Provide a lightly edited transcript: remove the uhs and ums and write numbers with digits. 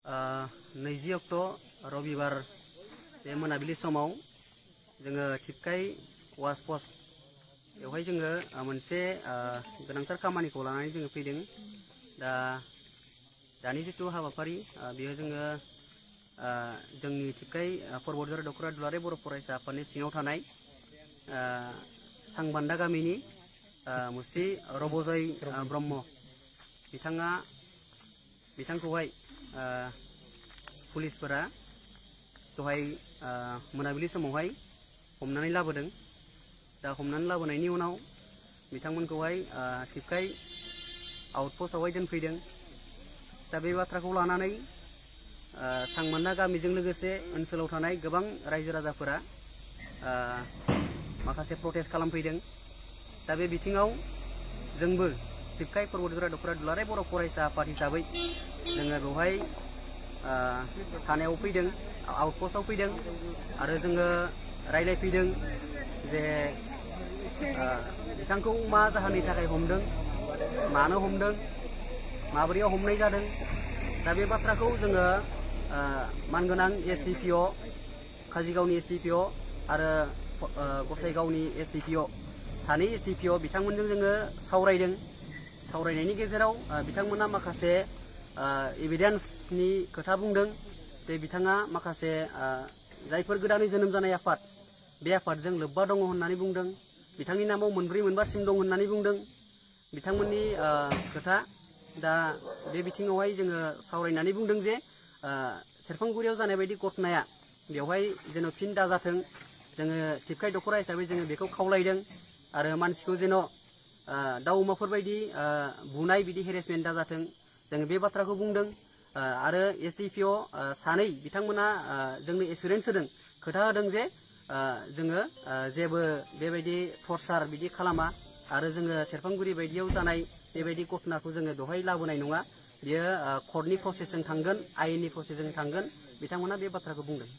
20 अक्ट' रबिबार बे मोनाबिलि समाव जोङो थिपकाय वाच पस्ट बेवहाय जोङो मोनसे गोनांथार खामानिखौ लानानै जोङो फैदों। दानि जितु हाबाफारि बेयो जोङो जोंनि थिपकाय परबतझार दख'रा दुलाराय बर' फरायसा आफादनि सिङाव थानाय सांबान्दा गामिनि मुस्रि रबजय ब्रह्म बिथांखौहाय पुलिसफोरा दहाय मोनाबिलि समावहाय हमनानै लाबोदों। दा हमनानै लाबोनायनि उनाव बिथांमोनखौहाय थिपकाय आउटपस्टआवहाय दोनफैदों। दा बे बाथ्राखौ लानानै सांबान्दा गामिजों लोगोसे ओनसोलाव थानाय गोबां रायजो राजाफोरा माखासे प्रटेस्ट खालामफैदों। दा बे बिथिङाव जोंबो थिपकाय परबतझार दख'रा दुलाराय बर' फरायसा आफाद हिसाबै जोङो बेवहाय थानायाव फैदों, आउटपस्टआव फैदों आरो जोङो रायलायफैदों जे बिथांखौ मा जाहोननि थाखाय हमदों, मानो हमदों, माबोरैयाव हमनाय जादों। दा बे बाथ्राखौ जोङो मानगोनां SDPO काजिगावनि SDPO आरो गसाइगावनि SDPO सानै SDPO बिथांमोनजों जोङो सावरायदों। सावरायनायनि गेजेराव बिथांमोना माखासे एभिडेन्सनि खोथा बुंदों। जे बिथाङा माखासे जायफोर गोदानै जोनोम जानाय आफाद बे आफादजों लोब्बा दङ होननानै बुंदों। बिथांनि नामाव 4-4 सिम दं होननानै बुंदों बिथांमोननि खोथा। दा बे बिथिङावहाय जोङो सावरायनानै बुंदों जे सेरफांगुरियाव जानाय बायदि घटनाया बेवहाय जेन' फिन दाजाथों, जोङो थिपकाय दख'रा हिसाबै जोङो बेखौ खावलायदों आरो मानसिखौ जेन' दाउ अमाफोर बायदि बुनाय बिदि हेरेसमेन्ट दाजाथों, जोङो बे बाथ्राखौ बुंदों। आरो SDPO सानै बिथांमोना जोंनो एसुरेन्स होदों, खोथा होदों जे जोङो जेबो बेबायदि टर्चार बिदि खालामा आरो जोङो सेरफांगुरि बायदियाव जानाय बेबायदि घटनाखौ जोङो बेवहाय लाबोनाय नङा। बियो कर्टनि प्रसेसजों थांगोन, आयेननि प्रसेसजों थांगोन, बिथांमोना बे बाथ्राखौ बुंदों।